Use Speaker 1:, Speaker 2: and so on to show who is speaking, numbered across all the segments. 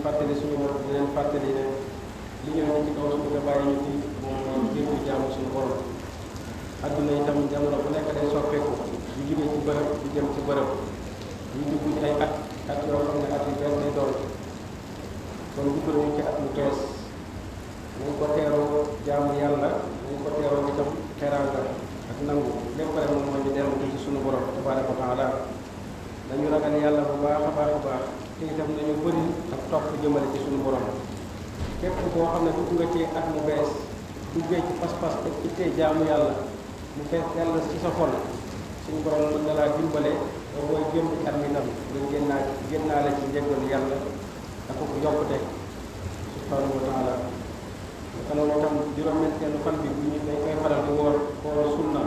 Speaker 1: fàttali suñu bopp di leen fàttali ne li ñu ne ci kaw suuf nga bàyyi ñu fi moom mooy jëmmi jaamu suñu borom. adduna itam jamono bu nekk day soppeeku ñu jóge ci bërëb di jëm ci bërëb ñu dugg ci ay at yoo xam ne at yu bees lay doon kon dugg nañu ci at mu bees nañ ko teeroo jaamu yàlla nañ ko teeroo itam teraanga ak nangu lépp rek moom mooy ñu dellu ci suñu borom tabaraka wa taala dañu ragal yàlla bu baax a baax te itam nañu bëri ak topp jëmale ci suñu borom képp koo xam ne dugg nga ci at mu bees duggee ci pas-pas ak ittee jaamu yàlla mu fees yàlla ci sa xol suñu borom mën na laa dimbale ba booy génn ci at mi tam nga génnaale ci njëggal yàlla ak ko yokkute subhanahu wa taala naka noonu tam juróom-ñetteelu fan bi bu ñu dañ koy faral di woor sunna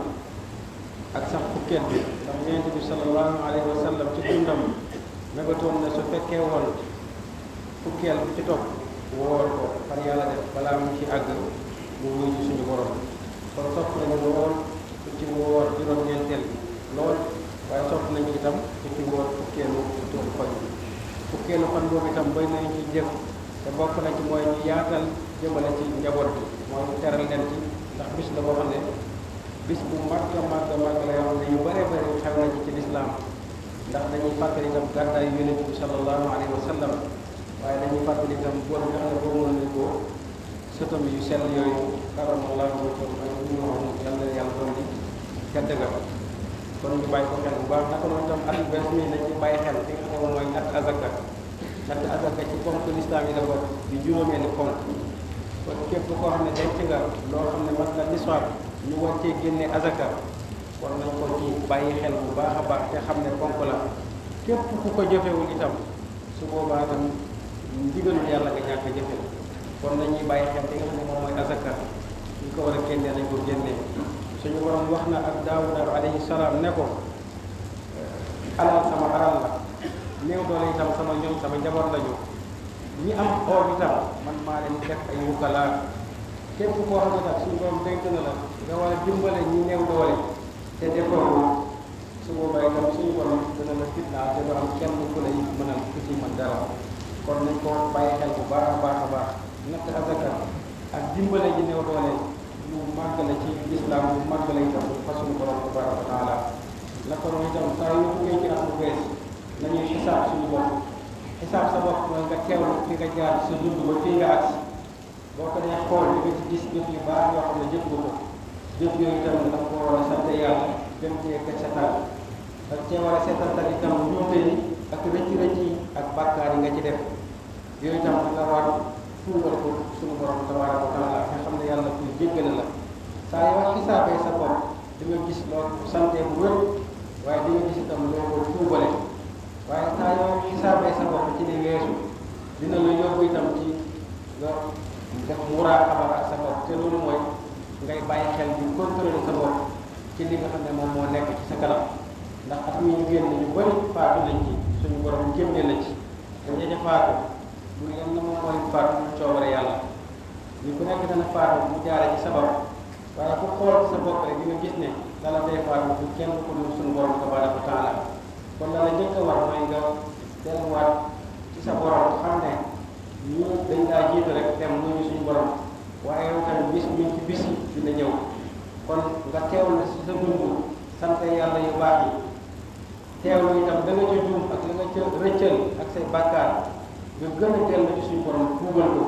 Speaker 1: ak sax fukkeel bi ndax yonent bi sallallahu alayhi wa sallam ci dundam mébatoon na su fekkee woon fukkeel bi ci topp woor ko fan yàlla def balaa mu ci àgg mu wuy ci suñu borom kon sopp nañu lool ku ci woor juróom-ñeenteel bi lool waaye sopp nañu itam ku ci woor fukkeelu fan bi fukkeelu fan boobu itam bay nañu ci jëf te bokk na ci mooy ñu yaatal jëmale ci njaboot bi mooy ñu teral leen ci ndax bis la boo xam ne bis bu màgg la yoo xam ne yu bëree bëri xew na ci lislaam ndax dañuy fàttali itam gàddaay yonent bi sallallahu alayhi wa sallam waaye dañuy fàttali itam bor nga xam ne boobu mën nañ ko sëtam yu sell yooyu karamallahu wajhahu yàlla yàlla doon di tedd ga kon ñu bàyyi ko xel bu baax naka noonu itam at bees mi nañ ci bàyyi xel li nga xam ne mooy natt azaka ci ponk lislaam yi la bokk di juróomeeli ponk kon képp koo xam ne denc nga loo xam ne mat na niswaab ñu war cee génne azaka war nañ ko ci bàyyi xel bu baax a baax te xam ne ponk la képp ku ko jëfewul itam su boobaa itam ndigalul yàlla nga ñàkk a jëfe kon nañuy bàyyi xel li nga xam ne moom mooy azaka ñu ko war a génnee nañ ko génnee suñu borom wax na ak Daawuda alayhi salaam ne ko alal sama alal la néew doole itam sama ñoom sama njaboot lañu ñi am or itam man maa leen def ay wukalaa képp koo xam ne daal suñu borom dénk na la nga war a dimbale ñi néew doole te defoo su boobaa itam suñu borom dina la fitnaal te doo am kenn ku lay mënal ku ci mën dara kon nañ ko bàyyi xel bu baax a baax natt azaka ak dimbale ñi néew doole lu màgg la ci lislaam lu màgg la itam fa suñu borom tabaraka wa taala naka noonu itam saa yu duggee ci at mu bees nañuy xisaab suñu bopp xisaab sa bopp mooy nga teewlu fi nga jaar sa dund ba fii nga agsi boo ko nee xool li nga ci gis jëf yu baax yoo xam ne jëf nga ko jëf yooyu itam da nga ko war a sant yàlla gën cee kecc sa taal da cee war a seetantal itam njuumte yi ak rëcc yi ak bàkkaar yi nga ci def yooyu itam da nga war tuubal ko suñu borom tabaraka wa taala nga xam ne yàlla kuy jéggale la saa yoo xisaabee sa bopp di nga gis loo sante bu wér waaye di nga gis itam loo ko tuubale waaye saa yoo xisaabee sa bopp ci li weesu dina la yóbbu itam ci nga def muraqaba ak sa bopp te loolu mooy ngay bàyyi xel di contrôler sa bopp ci li nga xam ne moom moo nekk ci sa kanam ndax at mi ñu génn ñu bëri faatu nañ ci suñu borom génne la ci te ña ca faatu bu yem na moom mooy faatu mu coobare yàlla ñu ku nekk dana faatu mu jaare ci sabab waaye ku xool sa bopp rek di nga gis ne dala day faatu bu kenn ku dul suñu borom tabaraka wa taala kon la njëkk a war mooy nga delluwaat ci sa borom xam ne ñu dañ laa jiitu rek dem nuyu suñu borom waaye yow tamit bis ñu ci bis yi dina ñëw kon nga teewlu ci sa dund sant yàlla yu baax yi teewlu itam da nga ca juum ak la nga ca rëccal ak say bàkkaar nga gën a dellu ci suñu borom tuubal ko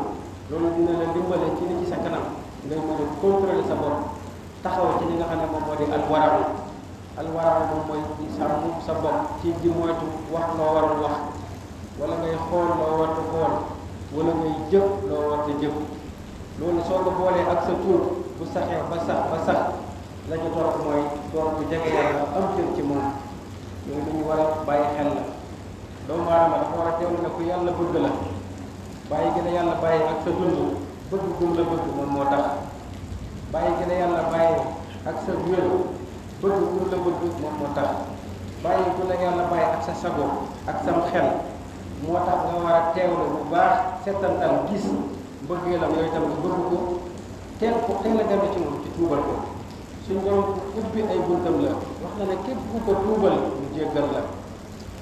Speaker 1: loolu dina la dimbale ci li ci sa kanam ngay mën a contrôler sa bopp taxaw ci li nga xam ne moom moo di alwaraw moom mooy di sàmm sa bopp ci di moytu wax loo warul wax wala ngay xool loo wartu xool wala ngay jëf loo wartu jëf loolu soo ko boolee ak sa tuub bu saxee ba sax la ñu topp mooy doon bu jege yàlla am cër ci moom loolu lu ñu war a bàyyi xel la doomu aadama dafa war a teewlu ne ku yàlla bëgg la bàyyi gi la yàlla bàyyi ak sa dund bëgg gum la bëgg moom moo tax bàyyi gi la yàlla bàyyi ak sa wér bëgg gum la bëgg moom moo tax bàyyi gu la yàlla bàyyi ak sa sago ak sam xel moo tax nga war a teewlu bu baax settantal gis mbëggeelam yooyu tam nga bëgg ko teel a dellu ci moom ci tuubal ko suñ borom ubbi ay buntam la wax na ne képp ku ko tuubal mu jéggal la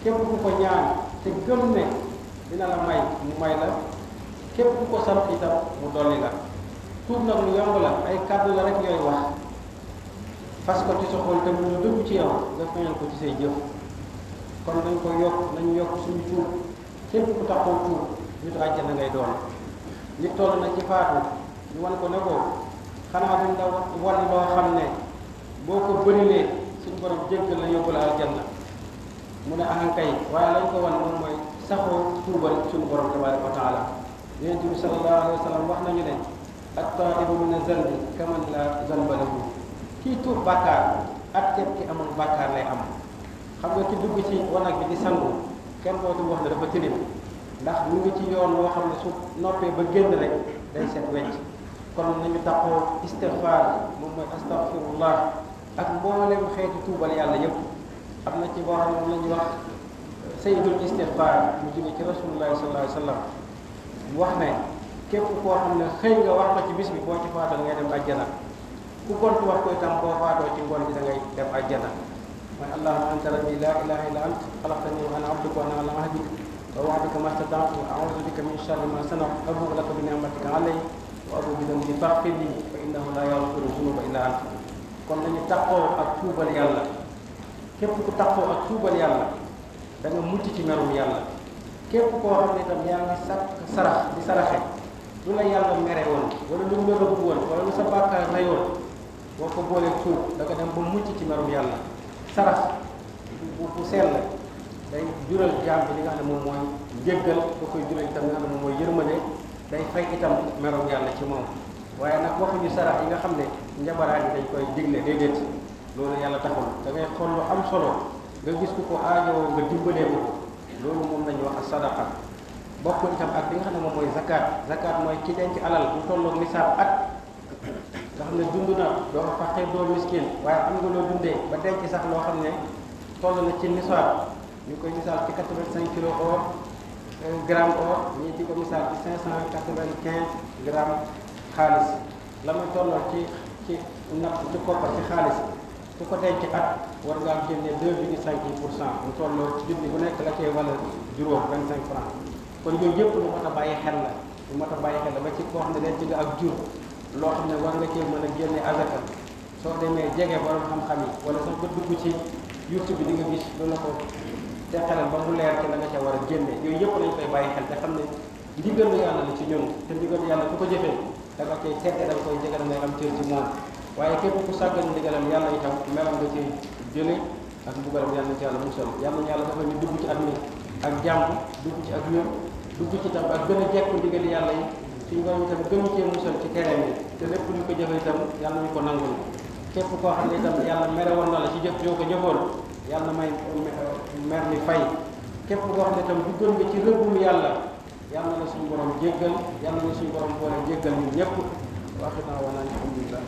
Speaker 1: képp ku ko ñaan te gëm ne dina la may mu may la képp ku ko sant itam mu dolli la tuub nag lu yomb la ay kàddu la rek yooyu wax fas ko ci sa xol te mu dëgg ci yow nga feeñal ko ci say jëf kon nañ ko yokk nañu yokk suñu tuub képp ku taxaw tuub nit àjjana ngay doon nit toll na ci faatu ñu wan ko ne ko xanaa dañ la wan loo xam ne boo ko bërilee suñu borom jéggal la yóbbu la aljanna mu ne ahankay waaye lañ ko wan moom mooy saxoo tuubal suñu borom tabaraka wa taala yonent bi sallallahu alayhi wa sallam wax nañu ne at-taa'ibu mina zanbi kaman laa zanba lahu kii tuub bàkkaar ak képp ki amul bàkkaar lay am xam nga ki dugg ci wanag bi di sangu kenn dootul wax ne dafa tilim ndax mu ngi ci yoon loo xam ne su noppee ba génn rek day set wecc kon nañu taxoo istighfar moom mooy astaghfirullah ak mboolem xeeti tuubal yàlla yépp am na ci boo xam ne moom la ñuy wax sayyidul istighfar mu jóge ci rasulullah sallallahu alayhi wa sallam mu wax ne képp koo xam ne xëy nga wax ko ci bis bi boo ci faatoo ngay dem àjjana ku gont wax ko itam boo faatoo ci ngoon bi da ngay dem àjjana mooy allahumma anta rabbi la ilaha illa ant xalaqtani wa ana abduka wa ana ala ahdik wa wa'dika ma stata'tu wa a'udhu bika min sharri ma sana'tu abu'u laka bi ni'matika alayya wa abu'u bi dhanbi faghfir li fa innahu la yaghfiru dhunuba illa ant kon nañu taxoo ak tuubal yàlla képp ku taxoo ak tuubal yàlla da nga mucc ci merum yàlla képp koo xam ne itam yaa ngi sarax di saraxe lu la yàlla mere woon wala lu mu la rëbb woon wala lu sa bàkkaar reyoon boo ko boolee tuub da nga dem ba mucc ci merum yàlla sarax bu sell day jural jaam bi li nga xam ne moom mooy njéggal da koy jural itam nga xam ne moom mooy yërmande day fay itam merum yàlla ci moom waaye nag waxuñu sarax yi nga xam ne njabaraan yi dañ koy digle déedéet loolu yàlla taxul da ngay xool lu am solo nga gis ku ko aajowoo nga dimbalee ko loolu moom lañu wax ak sadaqa bokk itam ak li nga xam ne moom mooy zakat mooy ki denc alal bu tolloog nisaab at nga xam ne dund na doo faqir doo miskin waaye am nga loo dundee ba denc sax loo xam ne toll na ci nisaab ñu koy misaal ci 85 kilo or gramme or ñii di ko misaal ci 595 gramme xaalis la muy tolloo ci napp ci koppar ci xaalis ku ko denc at war ngaa génne 2,5% mu tolloo junni bu nekk la cee valeur juróom 25 francs kon yooyu yëpp lu mat a bàyyi xel la lu mat a bàyyi xel la ba ci koo xam ne denc nga ak jur loo xam ne war nga cee mën a génne azaka soo demee jege borom xam-xam yi wala sax nga dugg ci YouTube bi di nga gis lu la ko teqalal ba mu leer ci la nga ca war a génne yooyu yëpp lañ koy bàyyi xel te xam ne ndigalu yàlla la ci ñun te ndigalu yàlla ku ko jëfee da nga koy tette da nga koy jege da ngay am cër ci moom waaye képp ku sàggan ndigalam yàlla itam melam nga ci jële ak mbugalam yàlla na ci yàlla musal yàlla na yàlla dafa ñu dugg ci at mi ak jàmm dugg ci ak wér dugg ci tam ak gën a jekku ndigali yàlla yi suñu borom itam gën cee musal ci tereem yi te lépp lu ko jëfe itam yàlla ñu ko nangul képp koo xam ne itam yàlla mere woon na la ci jëf yoo ko jëfoon yàlla may mer mi fay képp koo xam ne itam duggoon nga ci rëbbum yàlla yàlla na suñu borom jéggal yàlla na suñu borom boole jéggal ñun ñëpp waxi naa wa naan alhamdulillah